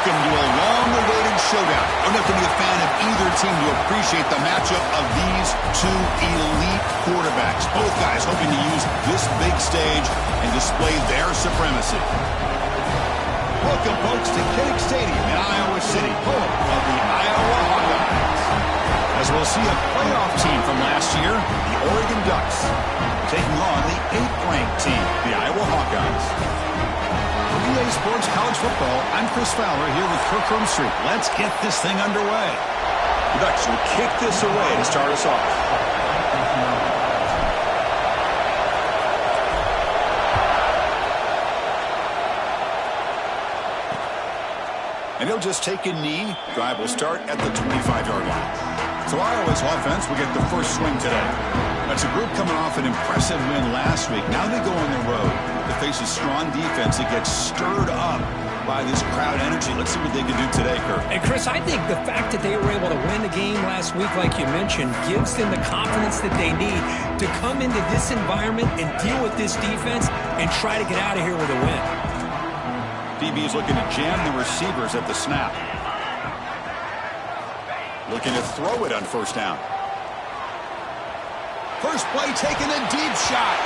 Welcome to a long-awaited showdown. Don't have to be a fan of either team to appreciate the matchup of these two elite quarterbacks. Both guys hoping to use this big stage and display their supremacy. Welcome, folks, to Kinnick Stadium in Iowa City, home of the Iowa Hawkeyes. As we'll see a playoff team from last year, the Oregon Ducks, taking on the 8th-ranked team, the Iowa Hawkeyes. For EA Sports College Football, I'm Chris Fowler here with Kirk Street. Let's get this thing underway. The Ducks will kick this away to start us off. And he'll just take a knee. Drive will start at the 25-yard line. So Iowa's offense will get the first swing today. That's a group coming off an impressive win last week. Now they go on the road to face a strong defense that gets stirred up by this crowd energy. Let's see what they can do today, Kirk. And, Chris, I think the fact that they were able to win the game last week, like you mentioned, gives them the confidence that they need to come into this environment and deal with this defense and try to get out of here with a win. DB is looking to jam the receivers at the snap. Looking to throw it on first down. First play taking a deep shot.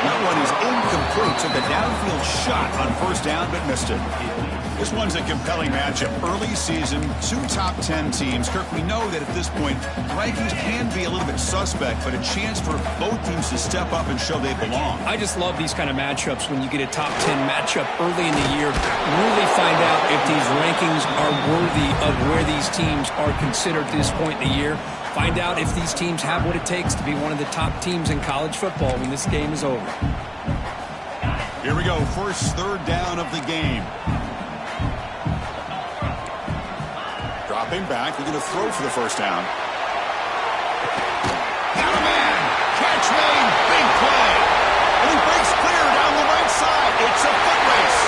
That one is incomplete. Took a downfield shot on first down, but missed it. This one's a compelling matchup. Early season, 2 top 10 teams. Kirk, we know that at this point, rankings can be a little bit suspect, but a chance for both teams to step up and show they belong. I just love these kind of matchups when you get a top 10 matchup early in the year. Really find out if these rankings are worthy of where these teams are considered at this point in the year. Find out if these teams have what it takes to be one of the top teams in college football when this game is over. Here we go. First third down of the game. Dropping back. They're going to throw for the first down. Got a man. Catch made. Big play. And he breaks clear down the right side. It's a foot race.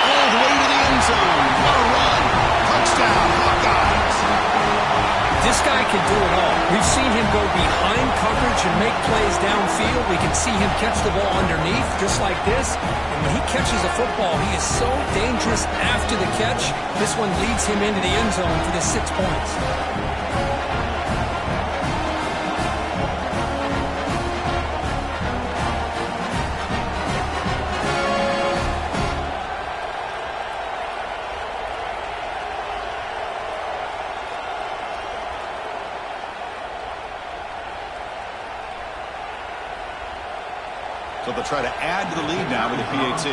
All the way to the end zone. What a run. Touchdown, Hawkeyes. This guy can do it all. We've seen him go behind coverage and make plays downfield. We can see him catch the ball underneath, just like this. And when he catches a football, he is so dangerous after the catch. This one leads him into the end zone for the 6 points. So they'll try to add to the lead now with the PAT.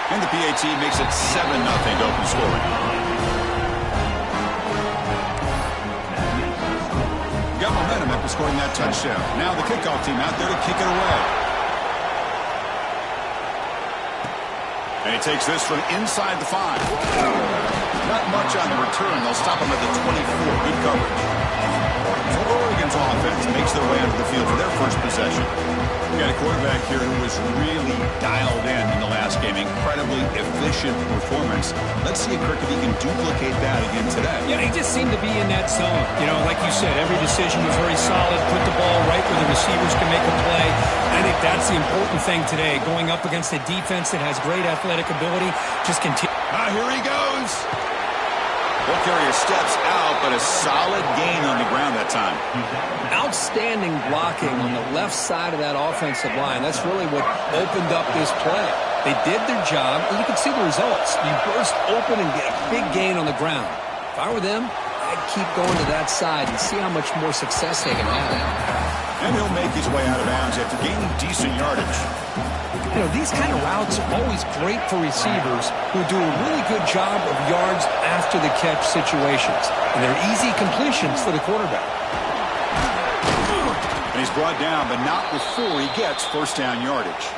And the PAT makes it 7-0 to open scoring. Got momentum after scoring that touchdown. Now the kickoff team out there to kick it away. And he takes this from inside the 5. Not much on the return. They'll stop him at the 24. Good coverage. So Oregon's offense makes their way onto the field for their first possession. We got a quarterback here who was really dialed in the last game. Incredibly efficient performance. Let's see, Kirk, if he can duplicate that again today. Yeah, he just seemed to be in that zone. You know, like you said, every decision was very solid. Put the ball right where the receivers can make a play. I think that's the important thing today. Going up against a defense that has great athletic ability. Just continue. Here he goes. Ball carrier steps out, but a solid gain on the ground that time. Outstanding blocking on the left side of that offensive line. That's really what opened up this play. They did their job, and you can see the results. You burst open and get a big gain on the ground. If I were them, I'd keep going to that side and see how much more success they can have. And he'll make his way out of bounds after gaining decent yardage. You know, these kind of routes are always great for receivers who do a really good job of yards after the catch situations. And they're easy completions for the quarterback. And he's brought down, but not before he gets first down yardage.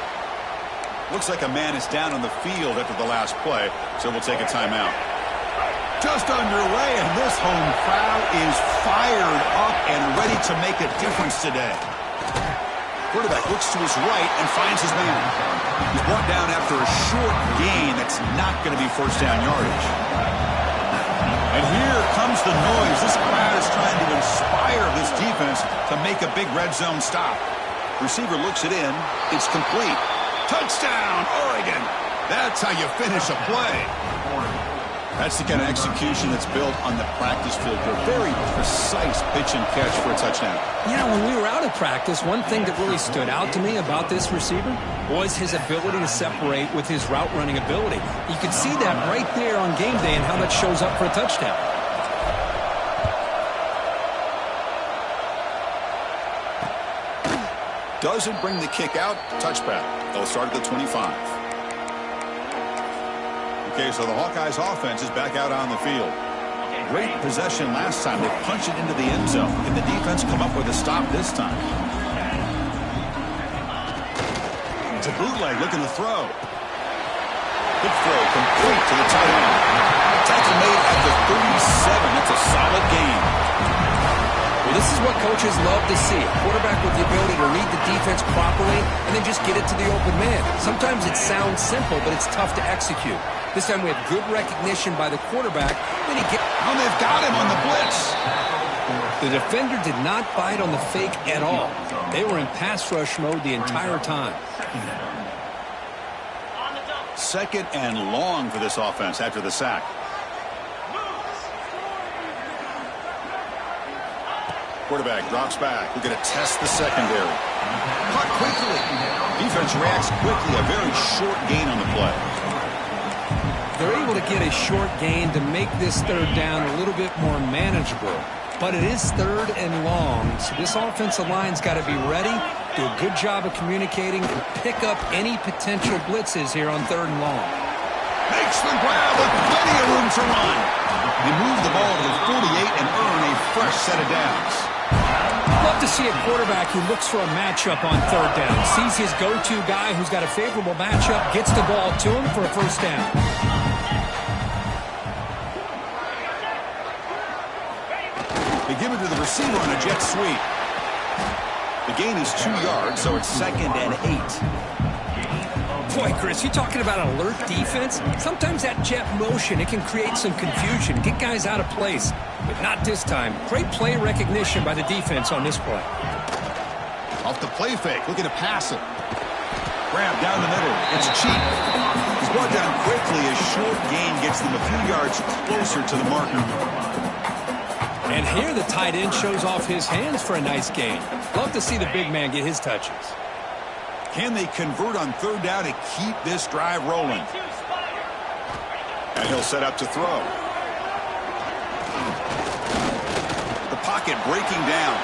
Looks like a man is down on the field after the last play, so we'll take a timeout. Just underway, and this home crowd is fired up and ready to make a difference today. Quarterback looks to his right and finds his man. He's brought down after a short gain that's not going to be first down yardage. And here comes the noise. This crowd is trying to inspire this defense to make a big red zone stop. Receiver looks it in. It's complete. Touchdown, Oregon. That's how you finish a play. That's the kind of execution that's built on the practice field. A very precise pitch and catch for a touchdown. Yeah, when we were out of practice, one thing that really stood out to me about this receiver was his ability to separate with his route running ability. You can see that right there on game day and how that shows up for a touchdown. Doesn't bring the kick out. Touchback. They'll start at the 25. Okay, so the Hawkeyes offense is back out on the field. Great possession last time. They punched it into the end zone. Can the defense come up with a stop this time? It's a bootleg looking to throw. Good throw, complete to the tight end. Tackle made at the 37. That's a solid gain. Well, this is what coaches love to see. A quarterback with the ability to read the defense properly and then just get it to the open man. Sometimes it sounds simple, but it's tough to execute. This time we have good recognition by the quarterback. Then Oh, they've got him on the blitz. The defender did not bite on the fake at all. They were in pass rush mode the entire time. Second and long for this offense after the sack. Quarterback drops back. We're going to test the secondary. Caught quickly. Defense reacts quickly. A very short gain on the play. They're able to get a short gain to make this third down a little bit more manageable. But it is third and long, so this offensive line's got to be ready, do a good job of communicating, and pick up any potential blitzes here on third and long. Makes the grab with plenty of room to run. They move the ball to the 48 and earn a fresh set of downs. Love to see a quarterback who looks for a matchup on third down, sees his go-to guy who's got a favorable matchup, gets the ball to him for a first down. They give it to the receiver on a jet sweep. The gain is 2 yards, so it's 2nd and 8. Boy, Chris, you talking about an alert defense? Sometimes that jet motion, it can create some confusion, get guys out of place. But not this time. Great play recognition by the defense on this play. Off the play fake, looking to pass it. Grab down the middle. It's cheap. He's brought down quickly. A short gain gets them a few yards closer to the marker. And here the tight end shows off his hands for a nice gain. Love to see the big man get his touches. Can they convert on third down to keep this drive rolling? And he'll set up to throw. The pocket breaking down.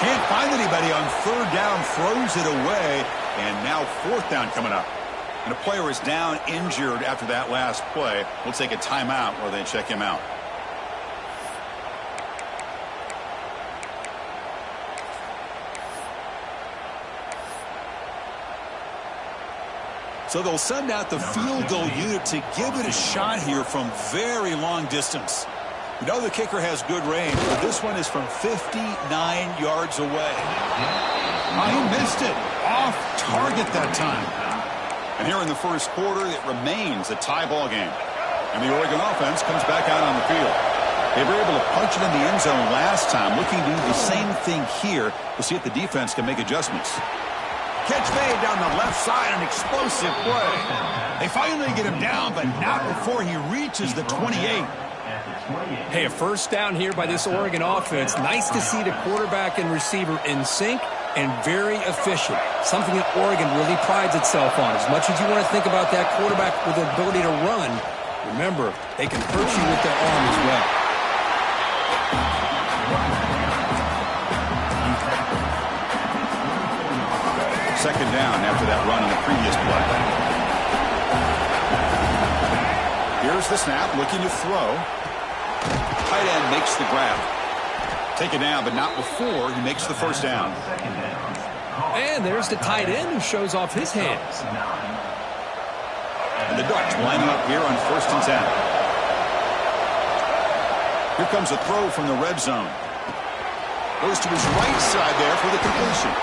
Can't find anybody on third down, throws it away, and now fourth down coming up. And a player is down injured after that last play. We'll take a timeout while they check him out. So they'll send out the field goal unit to give it a shot here from very long distance. You know the kicker has good range, but this one is from 59 yards away. He missed it. Off target that time. And here in the first quarter, it remains a tie ball game. And the Oregon offense comes back out on the field. They were able to punch it in the end zone last time, looking to do the same thing here to see if the defense can make adjustments. Catch made down the left side, an explosive play. They finally get him down, but not before he reaches the 28. Hey, a first down here by this Oregon offense. Nice to see the quarterback and receiver in sync and very efficient. Something that Oregon really prides itself on. As much as you want to think about that quarterback with the ability to run, remember, they can hurt you with their arm as well. Second down after that run on the previous play. Here's the snap, looking to throw. Tight end makes the grab. Take it down, but not before he makes the first down. And there's the tight end who shows off his hands. And the Ducks lining up here on 1st and 10. Here comes a throw from the red zone. Goes to his right side there for the completion.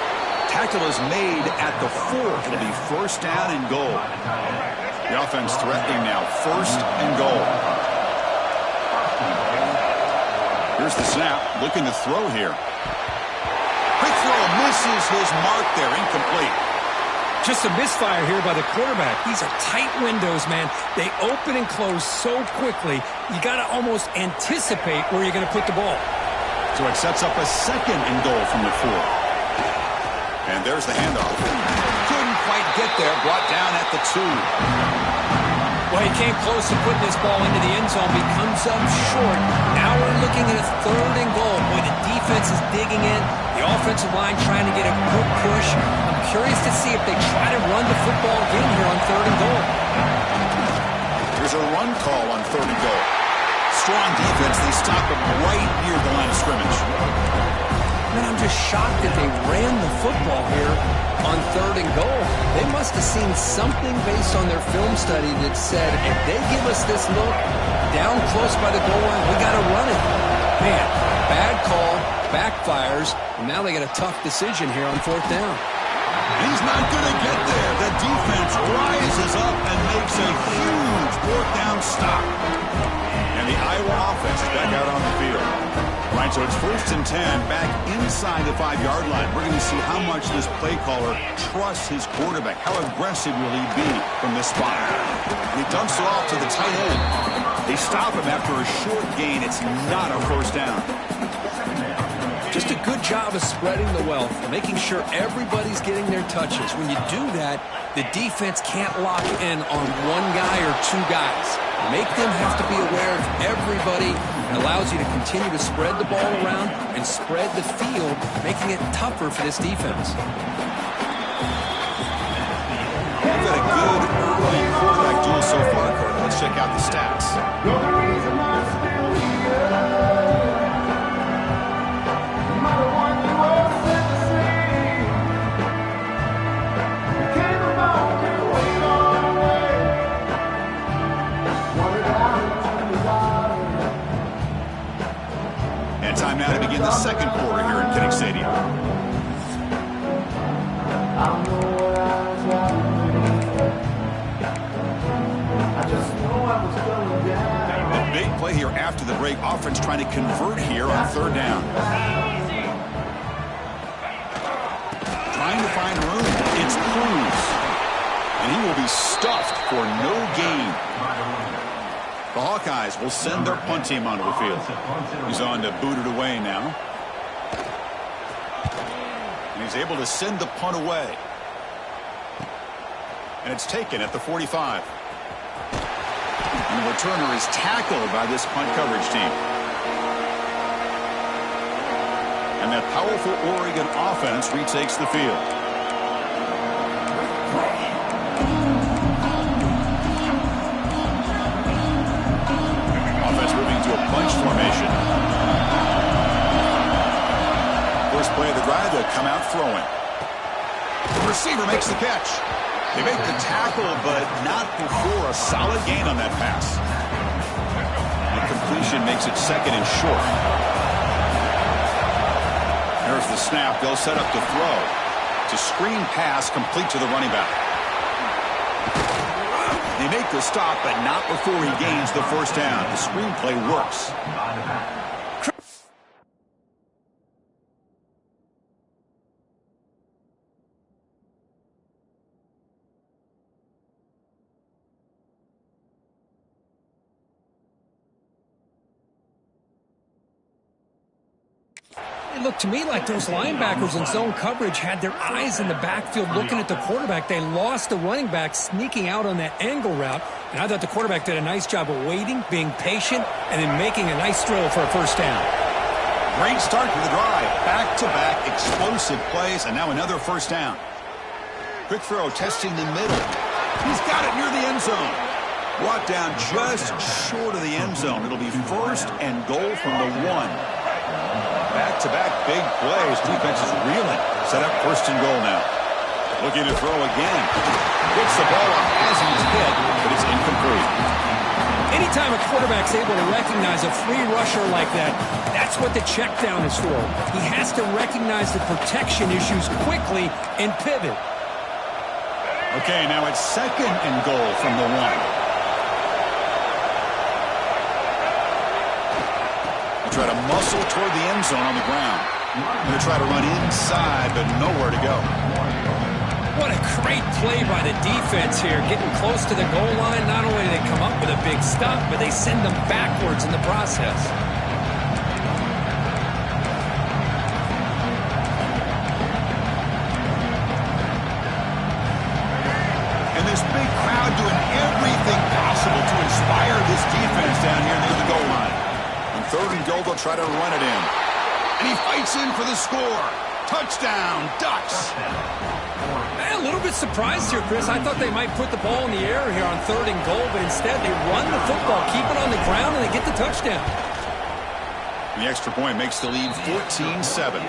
Tackle is made at the 4. It'll be first down and goal. The offense threatening now, 1st and goal. Here's the snap, looking to throw here. Quick throw, misses his mark there, incomplete. Just a misfire here by the quarterback. These are tight windows, man. They open and close so quickly, you got to almost anticipate where you're going to put the ball. So it sets up a 2nd and goal from the 4. And there's the handoff. Couldn't quite get there. Brought down at the 2. Well, he came close to putting this ball into the end zone, but he comes up short. Now we're looking at a 3rd and goal. Boy, the defense is digging in. The offensive line trying to get a good push. I'm curious to see if they try to run the football again here on 3rd and goal. Here's a run call on 3rd and goal. Strong defense. They stop him right near the line of scrimmage. Man, I'm just shocked that they ran the football here on 3rd and goal. They must have seen something based on their film study that said, if they give us this look down close by the goal line, we got to run it. Man, bad call, backfires, and now they got a tough decision here on 4th down. He's not going to get there. The defense rises up and makes a huge 4th down stop. And the Iowa offense is back out on the field. Right, so it's 1st and 10, back inside the 5-yard line. We're going to see how much this play caller trusts his quarterback. How aggressive will he be from this spot? He dumps it off to the tight end. They stop him after a short gain. It's not a 1st down. Just a good job of spreading the wealth, making sure everybody's getting their touches. When you do that, the defense can't lock in on one guy or 2 guys. Make them have to be aware of everybody. It allows you to continue to spread the ball around and spread the field, making it tougher for this defense. We've had a good early quarterback duel so far, Kurt. Let's check out the stats. And time now to begin the 2nd quarter here in Kinnick Stadium. A big play here after the break. Offense trying to convert here on 3rd down. Trying to find room. It's Cruz. And he will be stuffed for no gain. The Hawkeyes will send their punt team onto the field. He's on to boot it away now. And he's able to send the punt away. And it's taken at the 45. And the returner is tackled by this punt coverage team. And that powerful Oregon offense retakes the field. Bunch formation. First play of the drive, they'll come out throwing. The receiver makes the catch. They make the tackle, but not before a solid gain on that pass. The completion makes it 2nd and short. There's the snap. They'll set up the throw. It's a screen pass complete to the running back. They make the stop, but not before he gains the 1st down. The screenplay works. It looked to me like those linebackers in zone coverage had their eyes in the backfield looking at the quarterback. They lost the running back sneaking out on that angle route. And I thought the quarterback did a nice job of waiting, being patient, and then making a nice throw for a 1st down. Great start to the drive. Back-to-back explosive plays, and now another 1st down. Quick throw, testing the middle. He's got it near the end zone. Brought down just short of the end zone. It'll be 1st and goal from the 1. Back-to-back big plays. Defense is reeling. Set up 1st and goal now. Looking to throw again. Gets the ball off as he's hit, but it's incomplete. Anytime a quarterback's able to recognize a free rusher like that, that's what the check down is for. He has to recognize the protection issues quickly and pivot. Okay, now it's 2nd and goal from the 1. Try to muscle toward the end zone on the ground. Going to try to run inside, but nowhere to go. What a Great play by the defense here, getting close to the goal line. Not only do they come up with a big stop, but they send them backwards in the process. And this big crowd doing everything possible to inspire this defense down here near the goal line. On 3rd and goal, they'll try to run it in. And he fights in for the score. Touchdown, Ducks. A little bit surprised here, Chris. I thought they might put the ball in the air here on 3rd and goal, but instead they run the football, keep it on the ground, and they get the touchdown. The extra point makes the lead 14-7.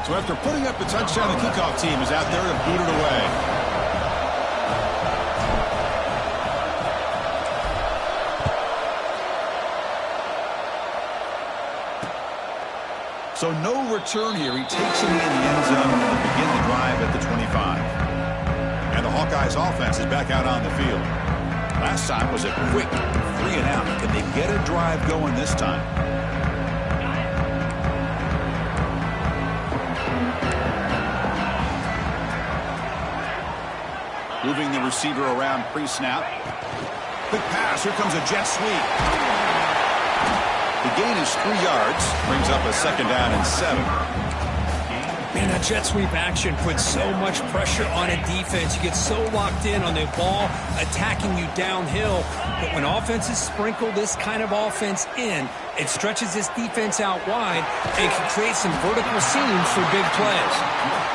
So after putting up the touchdown, the kickoff team is out there to boot it away. So no return here. He takes it in the end zone and begin the drive at the 25. And the Hawkeyes offense is back out on the field. Last time was a quick 3-and-out. Can they get a drive going this time? Moving the receiver around pre-snap. Quick pass. Here comes a jet sweep. The gain is 3 yards. Brings up a 2nd down and 7. Man, that jet sweep action puts so much pressure on a defense. You get so locked in on the ball attacking you downhill. But when offenses sprinkle this kind of offense in, it stretches this defense out wide and can create some vertical seams for big plays.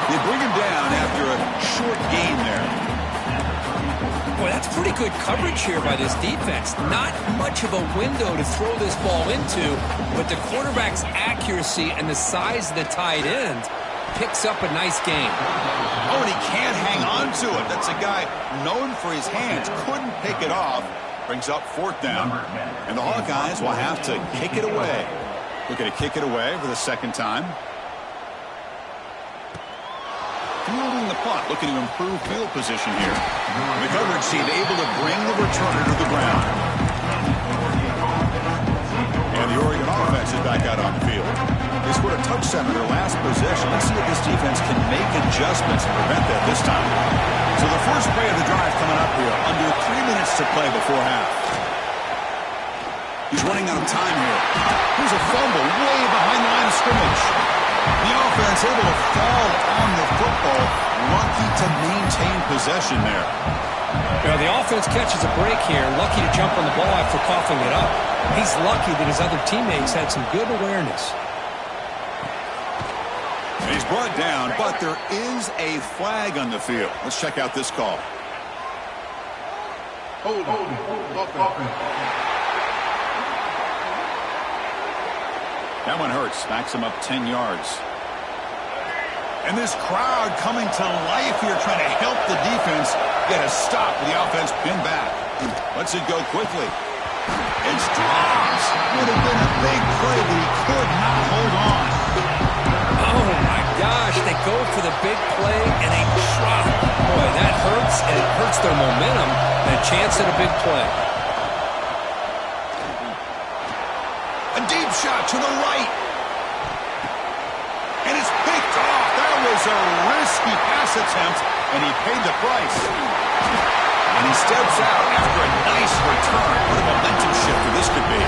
They bring him down after a short gain there. Boy, that's pretty good coverage here by this defense. Not much of a window to throw this ball into, but the quarterback's accuracy and the size of the tight end picks up a nice game. Oh, and he can't hang on to it. That's a guy known for his hands. Couldn't pick it off. Brings up 4th down. And the Hawkeyes will have to kick it away. Looking to kick it away for the 2nd time. Fielding the punt, looking to improve field position here. The coverage team able to bring the returner to the ground. And the Oregon offense is back out on the field. They scored a touchdown in their last possession. Let's see if this defense can make adjustments and prevent that this time. So the first play of the drive coming up here. Under 3 minutes to play before half. He's running out of time here. Here's a fumble way behind the line of scrimmage. The offense able to fall on the football, lucky to maintain possession there. Now, the offense catches a break here, lucky to jump on the ball after coughing it up. He's lucky that his other teammates had some good awareness. And he's brought down, but there is a flag on the field. Let's check out this call. Hold. That one hurts. Backs him up 10 yards. And this crowd coming to life here, trying to help the defense get a stop with the offense pinned back. Lets it go quickly. It's dropped. Would have been a big play, but he could not hold on. Oh, my gosh. They go for the big play, and they drop. Boy, that hurts, and it hurts their momentum and a chance at a big play. A deep shot to the right. And it's picked off. That was a risky pass attempt, and he paid the price. And he steps out after a nice return. What a momentum shifter this could be.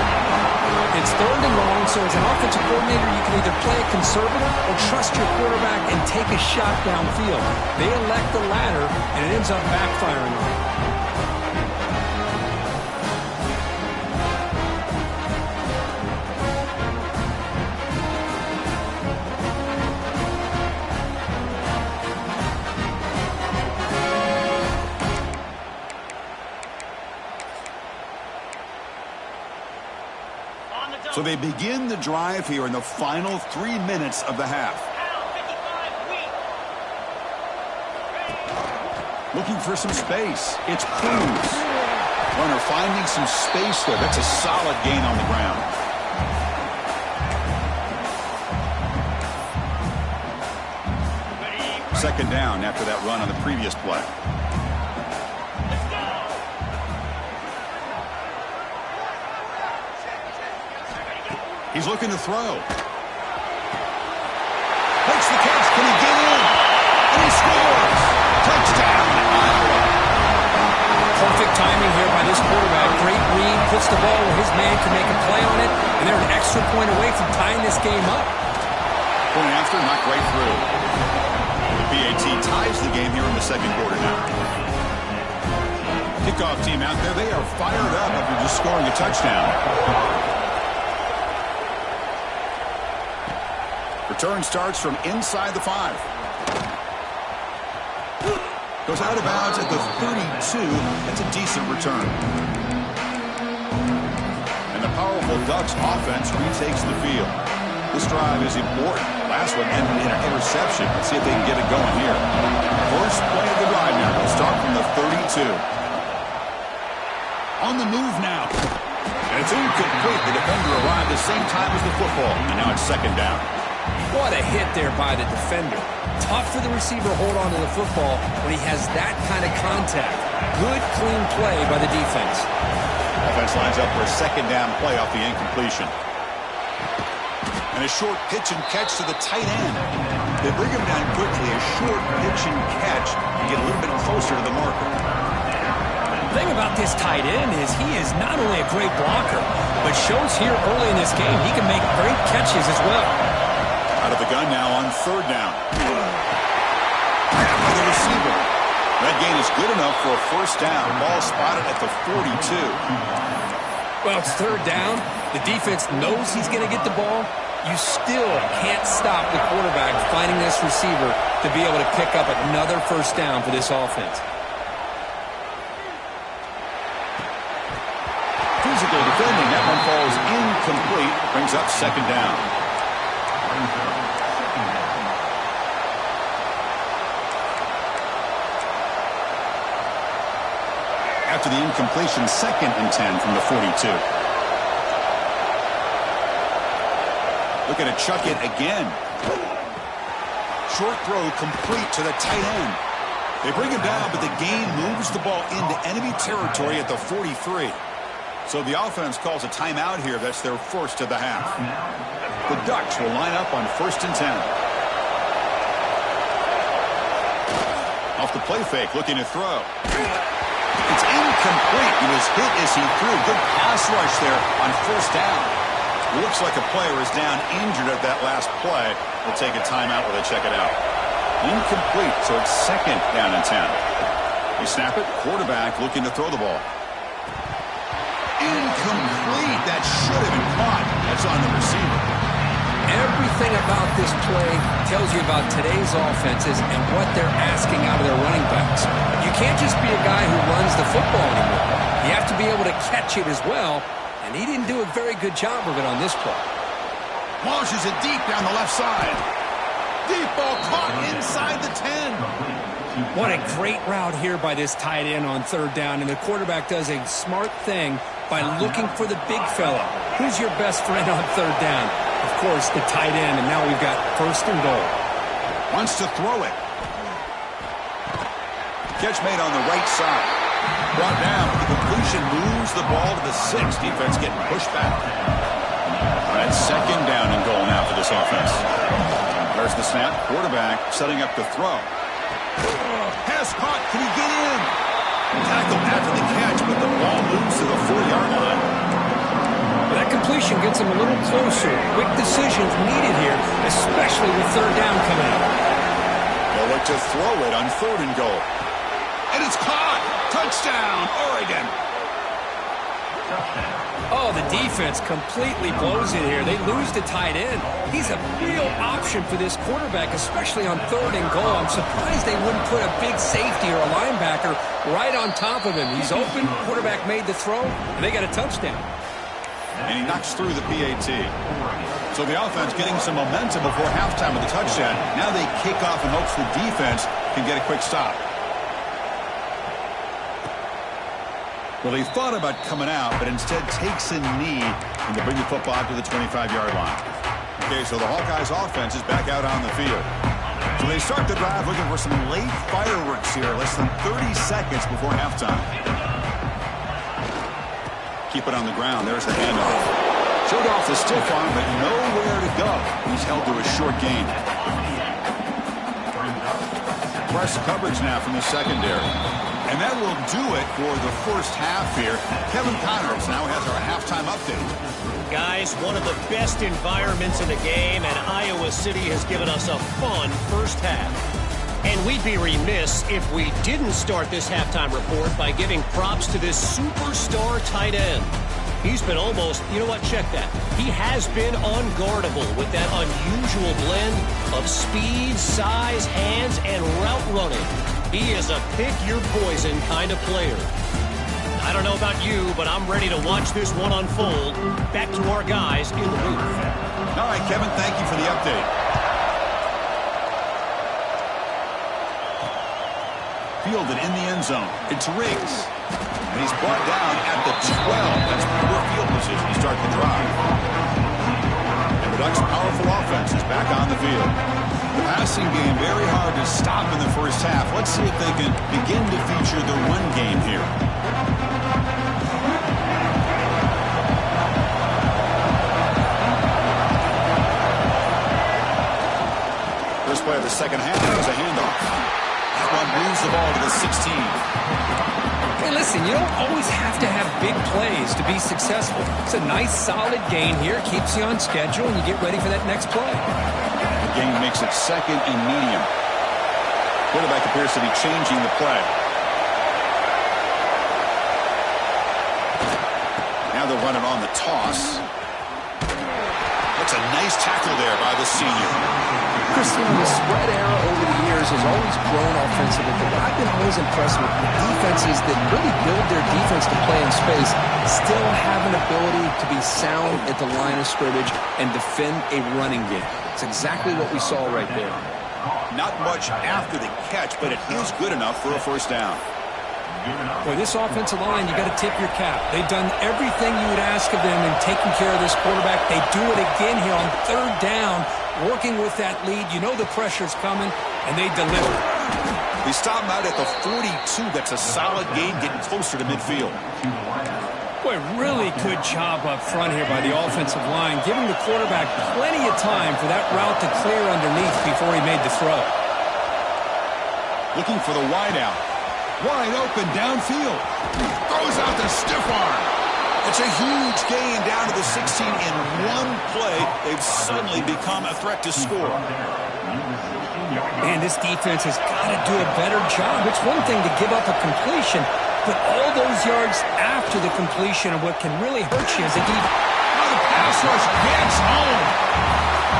It's 3rd and long, so as an offensive coordinator, you can either play it conservative or trust your quarterback and take a shot downfield. They elect the latter, and it ends up backfiring on them. So they begin the drive here in the final 3 minutes of the half. Looking for some space. It's Cruz. Runner finding some space there. That's a solid gain on the ground. Second down after that run on the previous play. He's looking to throw. Makes the catch. Can he get in? And he scores. Touchdown, Iowa. Perfect timing here by this quarterback. Great read. Puts the ball where his man can make a play on it. And they're an extra point away from tying this game up. Point after, not quite through. The PAT ties the game here in the second quarter now. Kickoff team out there. They are fired up after just scoring a touchdown. Return starts from inside the 5. Goes out of bounds at the 32. That's a decent return. And the powerful Ducks offense retakes the field. This drive is important. Last one ended in an interception. Let's see if they can get it going here. First play of the drive now. They'll start from the 32. On the move now. And it's incomplete. The defender arrived the same time as the football. And now it's second down. What a hit there by the defender. Tough for the receiver to hold on to the football when he has that kind of contact. Good, clean play by the defense. Offense lines up for a second down play off the incompletion. And a short pitch and catch to the tight end. They bring him down quickly. A short pitch and catch to get a little bit closer to the marker. The thing about this tight end is he is not only a great blocker, but shows here early in this game he can make great catches as well. Out of the gun now on third down. By the receiver. That gain is good enough for a first down. Ball spotted at the 42. Well, it's third down. The defense knows he's going to get the ball. You still can't stop the quarterback finding this receiver to be able to pick up another first down for this offense. Physical defending. That one falls incomplete. Brings up second down. After the incompletion, 2nd and 10 from the 42. Looking to chuck it again. Short throw complete to the tight end. They bring him down, but the gain moves the ball into enemy territory at the 43. So the offense calls a timeout here. That's their first of the half. The Ducks will line up on 1st and 10. Off the play fake, looking to throw. It's incomplete. He was hit as he threw. Good pass rush there on first down. Looks like a player is down injured at that last play. We'll take a timeout while they check it out. Incomplete, so it's 2nd down and 10. They snap it. Quarterback looking to throw the ball. Incomplete. That should have been caught. That's on the receiver. Everything about this play tells you about today's offenses and what they're asking out of their running backs. You can't just be a guy who runs the football anymore. You have to be able to catch it as well, and he didn't do a very good job of it on this play. Launches it deep down the left side. Deep ball caught inside the 10. What a great route here by this tight end on third down, and the quarterback does a smart thing by looking for the big fella. Who's your best friend on third down? Of course, the tight end, and now we've got 1st and goal. Wants to throw it. Catch made on the right side. Brought down. The completion moves the ball to the 6. Defense getting pushed back. All right, 2nd down and goal now for this offense. There's the snap. Quarterback setting up to throw. Pass caught. Can he get in? Tackle after the catch, but the ball moves to the 4-yard line. That completion gets him a little closer. Quick decisions needed here, especially with third down coming up. They'll look to throw it on 3rd and goal. And it's caught. Touchdown, Oregon. Oh, the defense completely blows it here. They lose the tight end. He's a real option for this quarterback, especially on 3rd and goal. I'm surprised they wouldn't put a big safety or a linebacker right on top of him. He's open. Quarterback made the throw, and they got a touchdown. And he knocks through the PAT. So the offense getting some momentum before halftime with the touchdown. Now they kick off in hopes the defense can get a quick stop. Well, he thought about coming out, but instead takes a knee and to bring the football out to the 25-yard line. Okay, so the Hawkeyes offense is back out on the field. So they start the drive looking for some late fireworks here, less than 30 seconds before halftime. Keep it on the ground. There's the handoff. Showed off the stiff arm, but nowhere to go. He's held to a short gain. Press coverage now from the secondary. And that will do it for the first half here. Kevin Connors now has our halftime update. Guys, one of the best environments in the game, and Iowa City has given us a fun first half. And we'd be remiss if we didn't start this halftime report by giving props to this superstar tight end. He's been almost, you know what, check that. He has been unguardable with that unusual blend of speed, size, hands, and route running. He is a pick-your-poison kind of player. I don't know about you, but I'm ready to watch this one unfold. Back to our guys in the booth. All right, Kevin, thank you for the update. Fielded in the end zone. It's Riggs. And he's brought down at the 12. That's poor field position to start the drive. And the Ducks' powerful offense is back on the field. The passing game very hard to stop in the first half. Let's see if they can begin to feature the run game here. First play of the second half was a handoff. That one moves the ball to the 16. Hey, listen, you don't always have to have big plays to be successful. It's a nice, solid gain here. Keeps you on schedule, and you get ready for that next play. The game makes it second and medium. Quarterback appears to be changing the play. Now they'll run it on the toss. That's a nice tackle there by the senior. Christian, the spread era over the years has always grown offensively, but I've been always impressed with the defenses that really build their defense to play in space, still have an ability to be sound at the line of scrimmage and defend a running game. It's exactly what we saw right there. Not much after the catch, but it is good enough for a first down. Boy, this offensive line, you got to tip your cap. They've done everything you would ask of them in taking care of this quarterback. They do it again here on third down, working with that lead. You know the pressure's coming, and they deliver. They stop him out at the 42. That's a solid gain, getting closer to midfield. Boy, really good job up front here by the offensive line, giving the quarterback plenty of time for that route to clear underneath before he made the throw. Looking for the wideout. Wide open downfield. Throws out the stiff arm. It's a huge gain down to the 16 in one play. They've suddenly become a threat to score. Man, this defense has got to do a better job. It's one thing to give up a completion, but all those yards after the completion are what can really hurt you as a defense. Now the pass rush gets home.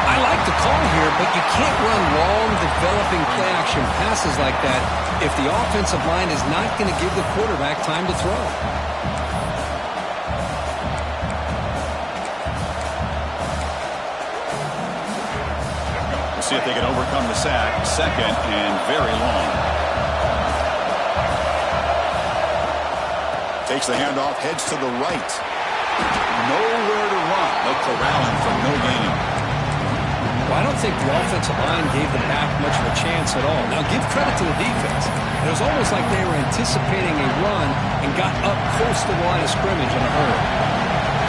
I like the call here, but you can't run long, developing play-action passes like that if the offensive line is not going to give the quarterback time to throw. We'll see if they can overcome the sack. Second and very long. Takes the handoff, heads to the right. Nowhere to run. They'll corral him for no gain. Well, I don't think the offensive line gave them back much of a chance at all. Now, give credit to the defense. It was almost like they were anticipating a run and got up close to the line of scrimmage in a hurry.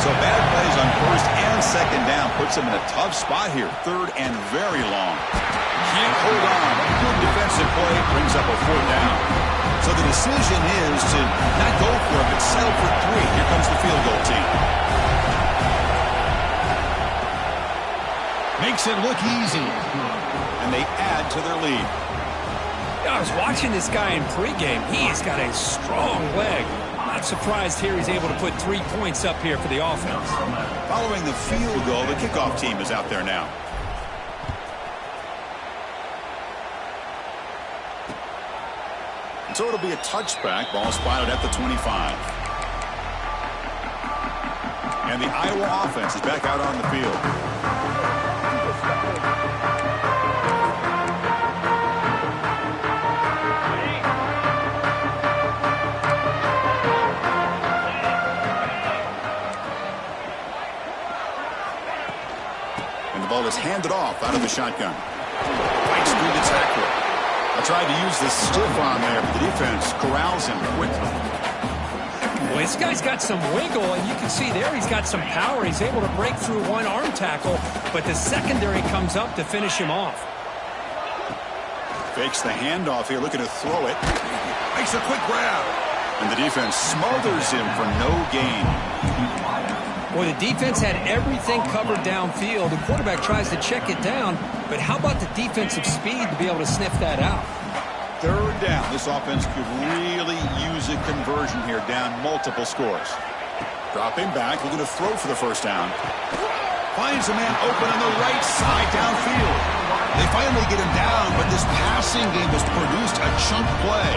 So bad plays on first and second down puts them in a tough spot here. Third and very long. Can't hold on. Good defensive play brings up a fourth down. So the decision is to not go for it, but settle for 3. Here comes the field goal team. Makes it look easy. And they add to their lead. I was watching this guy in pregame. He's got a strong leg. Not surprised here he's able to put 3 points up here for the offense. Following the field goal, the kickoff team is out there now. And so it'll be a touchback. Ball spotted at the 25. And the Iowa offense is back out on the field. And the ball is handed off out of the shotgun. Fights through the tackle. I tried to use the stiff arm there, but the defense corrals him quickly. Well, this guy's got some wiggle, and you can see there he's got some power. He's able to break through one arm tackle, but the secondary comes up to finish him off. Fakes the handoff here, looking to throw it. Makes a quick grab. And the defense smothers him for no gain. Well, the defense had everything covered downfield. The quarterback tries to check it down, but how about the defensive speed to be able to sniff that out? Third down. This offense could really use a conversion here, down multiple scores. Dropping back, looking to throw for the first down. Finds a man open on the right side downfield. They finally get him down, but this passing game has produced a chunk play.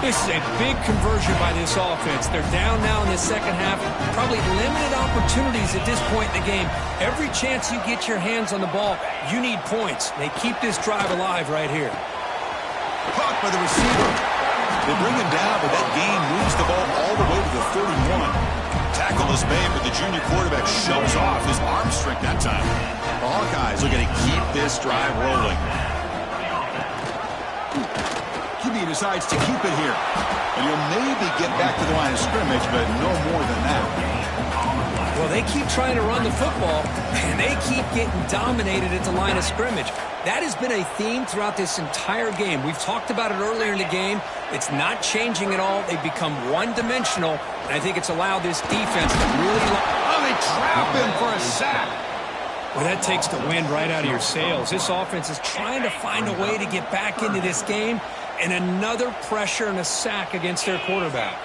This is a big conversion by this offense. They're down now in the second half. Probably limited opportunities at this point in the game. Every chance you get your hands on the ball, you need points. They keep this drive alive right here. Caught by the receiver. They bring him down, but that gain moves the ball all the way to the 31. Tackle is made, but the junior quarterback shoves off his arm strength that time. The Hawkeyes looking to keep this drive rolling. QB decides to keep it here. And he'll maybe get back to the line of scrimmage, but no more than that. Well, they keep trying to run the football, and they keep getting dominated at the line of scrimmage. That has been a theme throughout this entire game. We've talked about it earlier in the game. It's not changing at all. They've become one-dimensional, and I think it's allowed this defense to really... Oh, they trap him for a sack. Well, that takes the wind right out of your sails. This offense is trying to find a way to get back into this game, and another pressure and a sack against their quarterback.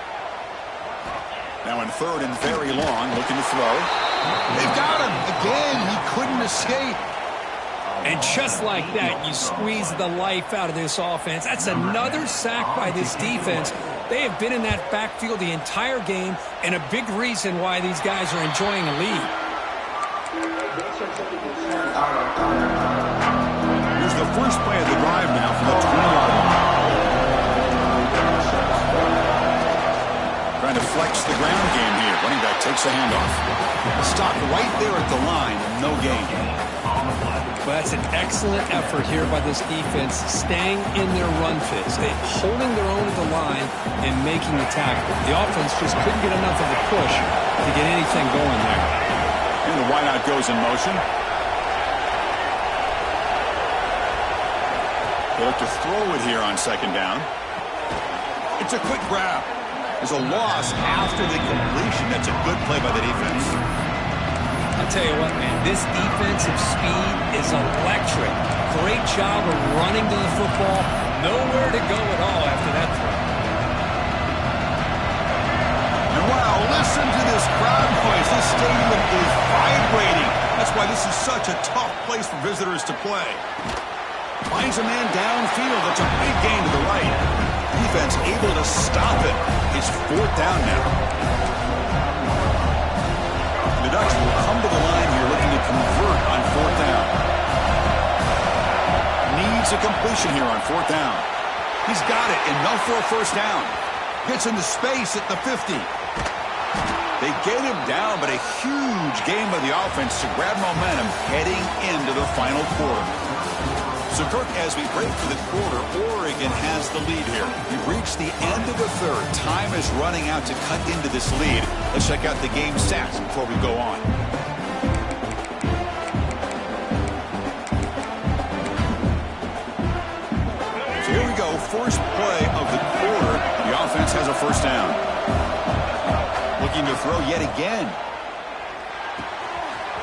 Now in third and very long, looking to throw. They've got him. Again, he couldn't escape. And just like that, you squeeze the life out of this offense. That's another sack by this defense. They have been in that backfield the entire game, and a big reason why these guys are enjoying a lead. Here's the first play of the drive now from the 20-yard line. Trying to flex the ground game here. Running back takes the handoff. Stop right there at the line, no gain. Well, that's an excellent effort here by this defense, staying in their run fits. They're holding their own at the line and making the tackle. The offense just couldn't get enough of a push to get anything going there. And the wideout goes in motion. They look to throw it here on second down. It's a quick grab. There's a loss after the completion. That's a good play by the defense. I'll tell you what, man, this defensive speed is electric. Great job of running to the football. Nowhere to go at all after that throw. And wow, listen to this crowd noise. This stadium is vibrating. That's why this is such a tough place for visitors to play. Finds a man downfield. That's a big gain to the right. Defense able to stop it. It's fourth down now. The Ducks will come to the line here looking to convert on fourth down. Needs a completion here on fourth down. He's got it, enough for a first down. Gets into space at the 50. They get him down, but a huge game by the offense to grab momentum heading into the final quarter. So, Kirk, as we break for the quarter, Oregon has the lead here. We've reached the end of the third. Time is running out to cut into this lead. Let's check out the game stats before we go on. So here we go. First play of the quarter. The offense has a first down. Looking to throw yet again.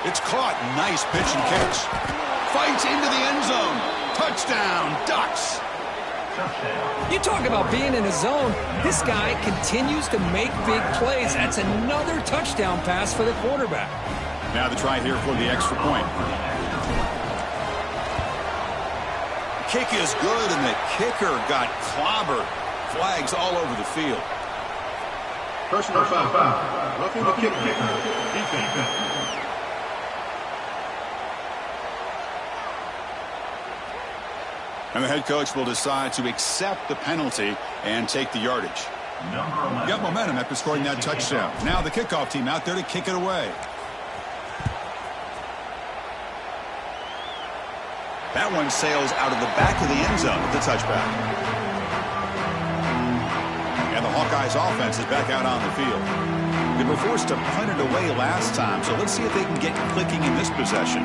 It's caught. Nice pitch and catch. Fights into the end zone. Touchdown, Ducks. You talk about being in a zone. This guy continues to make big plays. That's another touchdown pass for the quarterback. Now the try here for the extra point. Kick is good, and the kicker got clobbered. Flags all over the field. Personal foul. Roughing the kicker. Defense. And the head coach will decide to accept the penalty and take the yardage. Got momentum after scoring that touchdown. Now the kickoff team out there to kick it away. That one sails out of the back of the end zone with the touchback. And the Hawkeyes offense is back out on the field. They were forced to punt it away last time, so let's see if they can get clicking in this possession.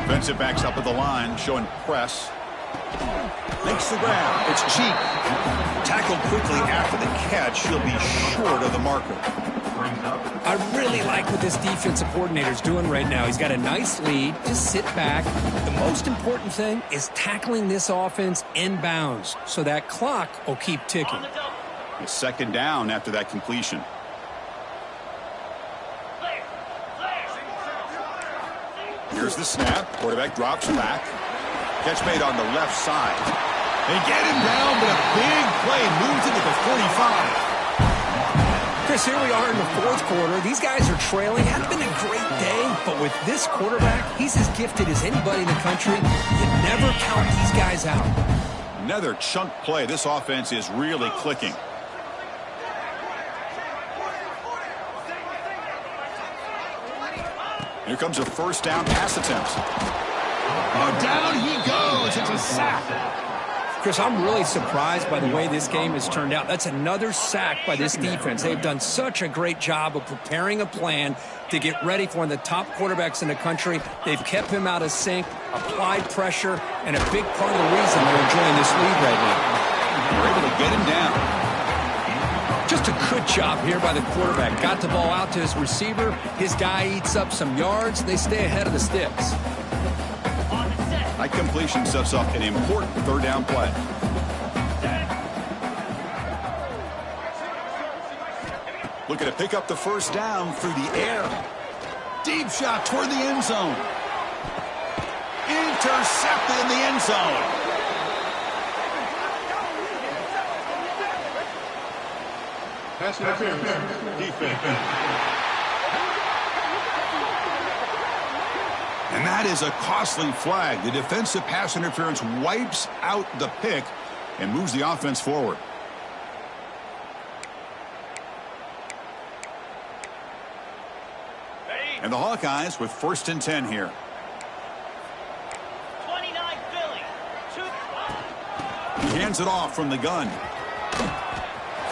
Defensive backs up at the line, showing press. Makes the grab. It's cheap. Tackled quickly after the catch. He'll be short of the marker. I really like what this defensive coordinator's doing right now. He's got a nice lead. Just sit back. The most important thing is tackling this offense inbounds, so that clock will keep ticking. It's second down after that completion. Here's the snap. Quarterback drops back. Catch made on the left side. They get him down, but a big play moves into the 45. Chris, here we are in the fourth quarter. These guys are trailing. Hasn't been a great day, but with this quarterback, he's as gifted as anybody in the country. You never count these guys out. Another chunk play. This offense is really clicking. Here comes a first down pass attempt. Oh, down he goes. It's a sack. Chris, I'm really surprised by the way this game has turned out. That's another sack by this defense. They've done such a great job of preparing a plan to get ready for one of the top quarterbacks in the country. They've kept him out of sync, applied pressure, and a big part of the reason they're enjoying this lead right now. They're able to get him down. Just a good job here by the quarterback. Got the ball out to his receiver. His guy eats up some yards. They stay ahead of the sticks. That completion sets up an important third down play. Looking to pick up the first down through the air. Deep shot toward the end zone. Intercepted in the end zone. Pass interference. Defense. And that is a costly flag. The defensive pass interference wipes out the pick and moves the offense forward. And the Hawkeyes with 1st and 10 here. 29 Philly. He hands it off from the gun.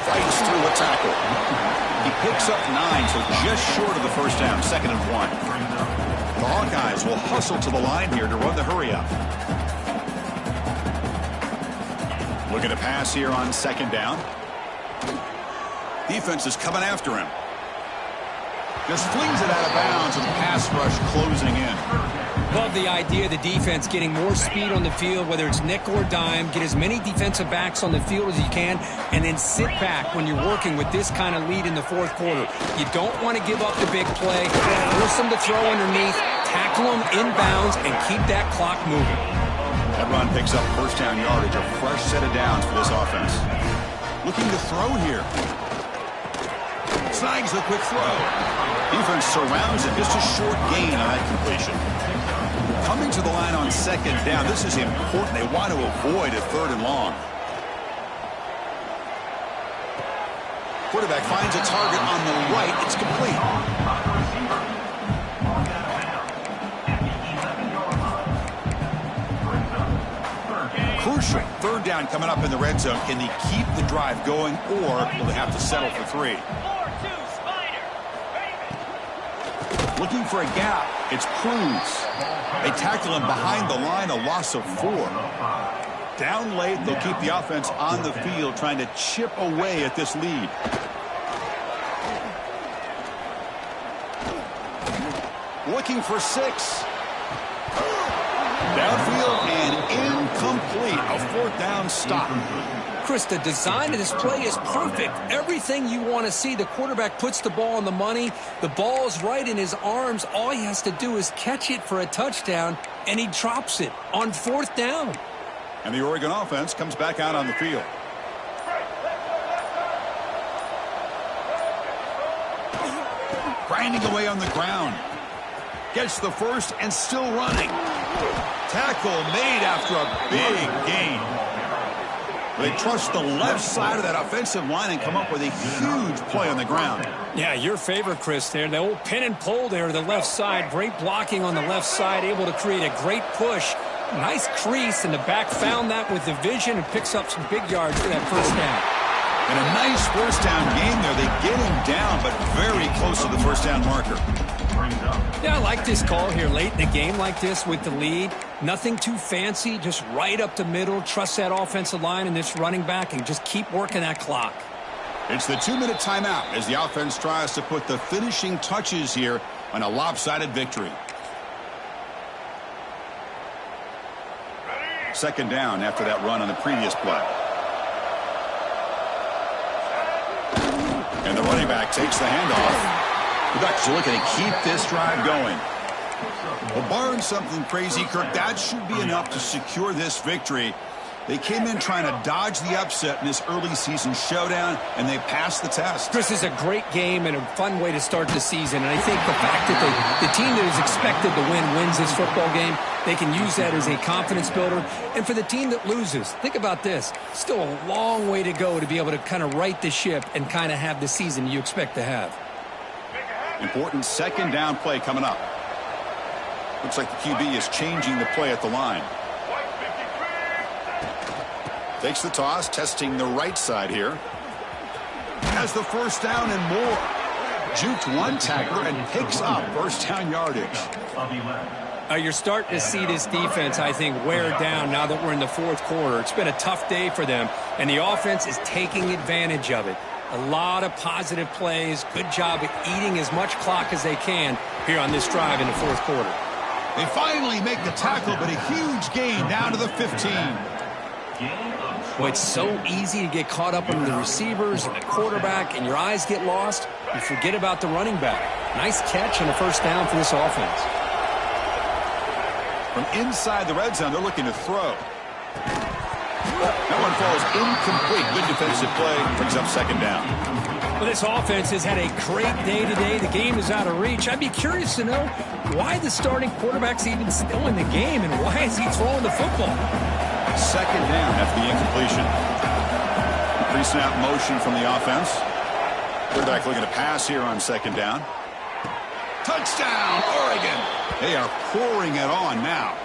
Fights through a tackle. He picks up 9, so just short of the first down, 2nd and 1. The Hawkeyes will hustle to the line here to run the hurry up. Looking to pass here on 2nd down. Defense is coming after him. Just flings it out of bounds with the pass rush closing in. Love the idea of the defense getting more speed on the field, whether it's nickel or dime. Get as many defensive backs on the field as you can, and then sit back when you're working with this kind of lead in the fourth quarter. You don't want to give up the big play. Force them to throw underneath, tackle them inbounds, and keep that clock moving. That run picks up first down yardage, a fresh set of downs for this offense. Looking to throw here. Snags the quick throw. Defense surrounds him. Just a short gain on that completion. Coming to the line on 2nd down. This is important. They want to avoid a 3rd and long. Quarterback finds a target on the right. It's complete. Crucial 3rd down coming up in the red zone. Can they keep the drive going, or will they have to settle for 3? Looking for a gap. It's Cruz. They tackle him behind the line, a loss of 4. Down late, they'll keep the offense on the field, trying to chip away at this lead. Looking for 6. Downfield and incomplete. A 4th down stop. Chris, the design of this play is perfect. Everything you want to see. The quarterback puts the ball on the money. The ball's right in his arms. All he has to do is catch it for a touchdown, and he drops it on 4th down. And the Oregon offense comes back out on the field. Grinding away on the ground. Gets the first and still running. Tackle made after a big gain. They trust the left side of that offensive line and come up with a huge play on the ground. Yeah, your favorite, Chris, there. The old pin and pull there to the left side. Great blocking on the left side, able to create a great push. Nice crease, and the back found that with the vision and picks up some big yards for that first down. And a nice first down game there. They get him down, but very close to the first down marker. Yeah, I like this call here late in the game like this with the lead. Nothing too fancy, just right up the middle. Trust that offensive line and this running back and just keep working that clock. It's the 2-minute timeout as the offense tries to put the finishing touches here on a lopsided victory. Second down after that run on the previous play. And the running back takes the handoff. The Ducks are looking to keep this drive going. Well, barring something crazy, Kirk, that should be enough to secure this victory. They came in trying to dodge the upset in this early season showdown, and they passed the test. Chris, is a great game and a fun way to start the season. And I think the fact that the team that is expected to win wins this football game, they can use that as a confidence builder. And for the team that loses, think about this. Still a long way to go to be able to kind of right the ship and kind of have the season you expect to have. Important second down play coming up. Looks like the QB is changing the play at the line. Takes the toss, testing the right side here. Has the first down and more. Juked one tackler and picks up first down yardage. You're starting to see this defense, I think, wear down now that we're in the fourth quarter. It's been a tough day for them, and the offense is taking advantage of it. A lot of positive plays. Good job at eating as much clock as they can here on this drive in the fourth quarter. They finally make the tackle, but a huge gain down to the 15. Well, it's so easy to get caught up on the receivers and the quarterback, and your eyes get lost. You forget about the running back. Nice catch and a first down for this offense. From inside the red zone, they're looking to throw. That one falls incomplete. Good defensive play. Brings up second down. Well, this offense has had a great day today. The game is out of reach. I'd be curious to know why the starting quarterback's even still in the game and why is he throwing the football? Second down after the incompletion. Pre-snap motion from the offense. Quarterback looking to pass here on second down. Touchdown, Oregon. They are pouring it on now.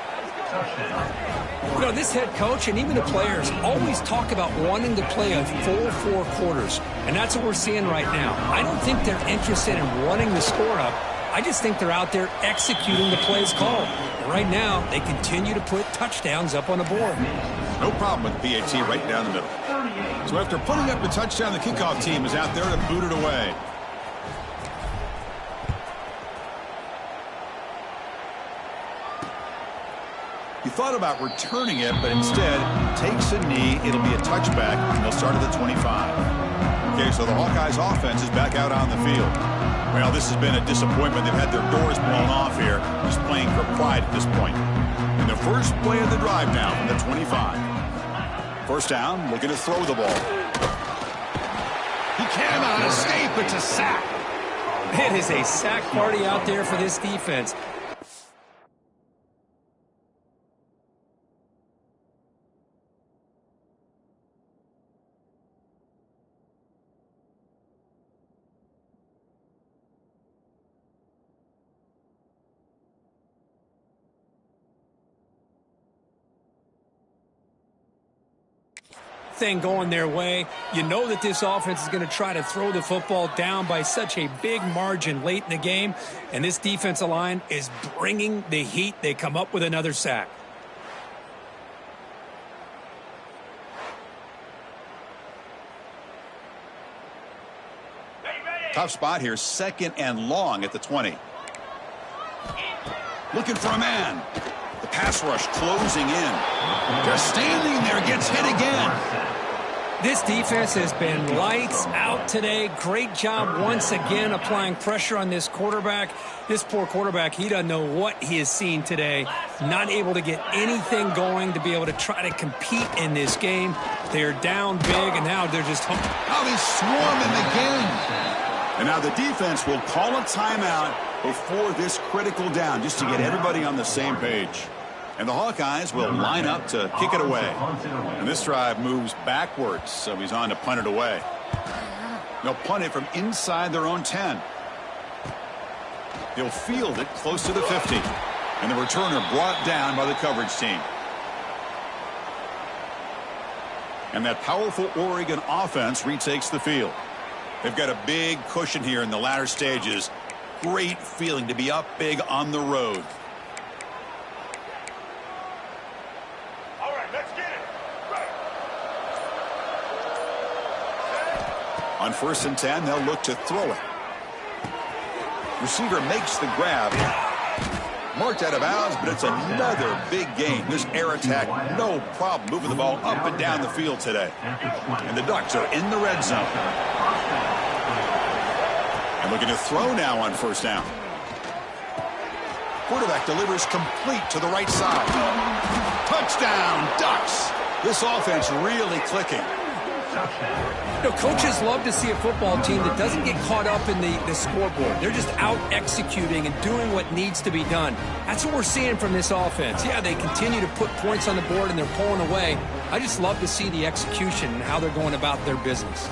You know, this head coach and even the players always talk about wanting to play a full 4 quarters, and that's what we're seeing right now. I don't think they're interested in running the score up. I just think they're out there executing the plays called. And right now, they continue to put touchdowns up on the board. No problem with PAT right down the middle. So after putting up the touchdown, the kickoff team is out there to boot it away. He thought about returning it, but instead takes a knee. It'll be a touchback, and they'll start at the 25. Okay, so the Hawkeyes offense is back out on the field. Well, this has been a disappointment. They've had their doors blown off here, just playing for pride at this point. And the first play of the drive now from the 25. First down, looking to throw the ball. He cannot escape. It's a sack. It is a sack party out there for this defense. Thing going their way. You know that this offense is going to try to throw the football down by such a big margin late in the game, and this defensive line is bringing the heat. They come up with another sack. Tough spot here, second and long at the 20. Looking for a man. The pass rush closing in. Just standing there, gets hit again. This defense has been lights out today. Great job once again applying pressure on this quarterback. This poor quarterback, he doesn't know what he has seen today. Not able to get anything going to be able to try to compete in this game. They're down big, and now they're just home. Now he's swarming again. And now the defense will call a timeout before this critical down just to get everybody on the same page. And the Hawkeyes will line up to kick it away. And this drive moves backwards, so he's on to punt it away. They'll punt it from inside their own 10. He'll field it close to the 50. And the returner brought down by the coverage team. And that powerful Oregon offense retakes the field. They've got a big cushion here in the latter stages. Great feeling to be up big on the road. All right, let's get it. Right. On 1st and 10, they'll look to throw it. Receiver makes the grab. Marked out of bounds, but it's another big gain. This air attack, no problem moving the ball up and down the field today. And the Ducks are in the red zone. And looking to throw now on 1st down. Quarterback delivers complete to the right side. Touchdown, Ducks. This offense really clicking. You know, coaches love to see a football team that doesn't get caught up in the scoreboard. They're just out executing and doing what needs to be done. That's what we're seeing from this offense. Yeah, they continue to put points on the board and they're pulling away. I just love to see the execution and how they're going about their business.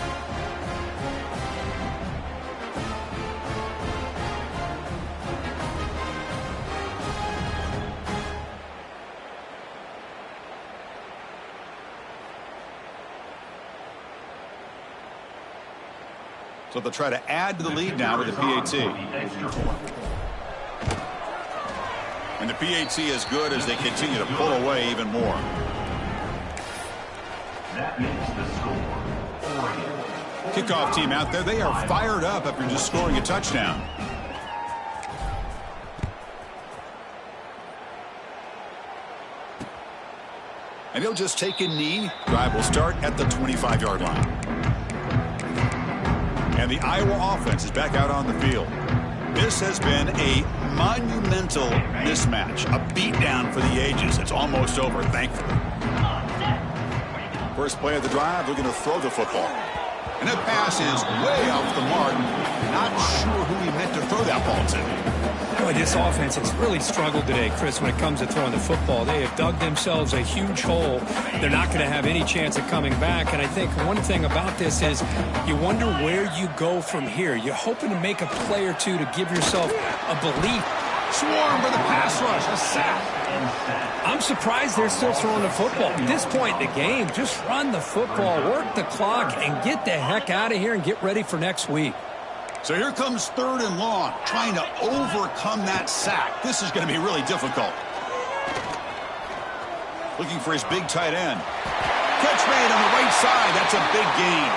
So they'll try to add to the lead now with the PAT. And the PAT is good as they continue to pull away even more. That makes the score. Oregon. Kickoff team out there. They are fired up after just scoring a touchdown. And he'll just take a knee. Drive will start at the 25-yard line. And the Iowa offense is back out on the field. This has been a monumental mismatch, a beatdown for the ages. It's almost over, thankfully. First play of the drive, looking to throw the football. And that pass is way off the mark. Not sure who he meant to throw that ball to. Boy, this offense has really struggled today, Chris, when it comes to throwing the football. They have dug themselves a huge hole. They're not going to have any chance of coming back. And I think one thing about this is you wonder where you go from here. You're hoping to make a play or two to give yourself a belief. Swarm for the pass rush, a sack. I'm surprised they're still throwing the football. At this point in the game, just run the football, work the clock, and get the heck out of here and get ready for next week. So here comes 3rd and long, trying to overcome that sack. This is going to be really difficult. Looking for his big tight end. Catch made on the right side. That's a big gain.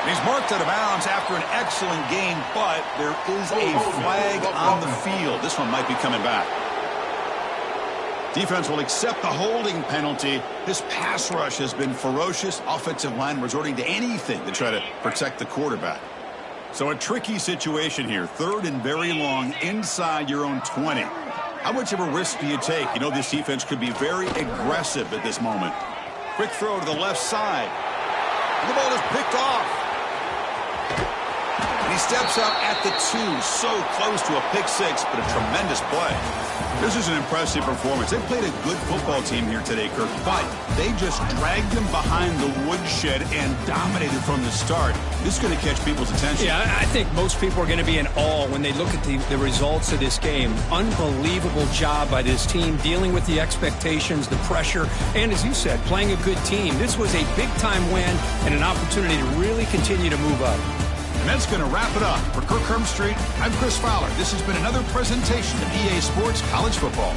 And he's marked out of bounds after an excellent gain, but there is a flag on the field. This one might be coming back. Defense will accept the holding penalty. This pass rush has been ferocious. Offensive line resorting to anything to try to protect the quarterback. So a tricky situation here. 3rd and very long inside your own 20. How much of a risk do you take? You know this defense could be very aggressive at this moment. Quick throw to the left side. And the ball is picked off. And he steps out at the 2. So close to a pick 6, but a tremendous play. This is an impressive performance. They played a good football team here today, Kirk, but they just dragged them behind the woodshed and dominated from the start. This is going to catch people's attention. Yeah, I think most people are going to be in awe when they look at the results of this game. Unbelievable job by this team dealing with the expectations, the pressure, and as you said, playing a good team. This was a big-time win and an opportunity to really continue to move up. And that's going to wrap it up. For Kirk Street, I'm Chris Fowler. This has been another presentation of EA Sports College Football.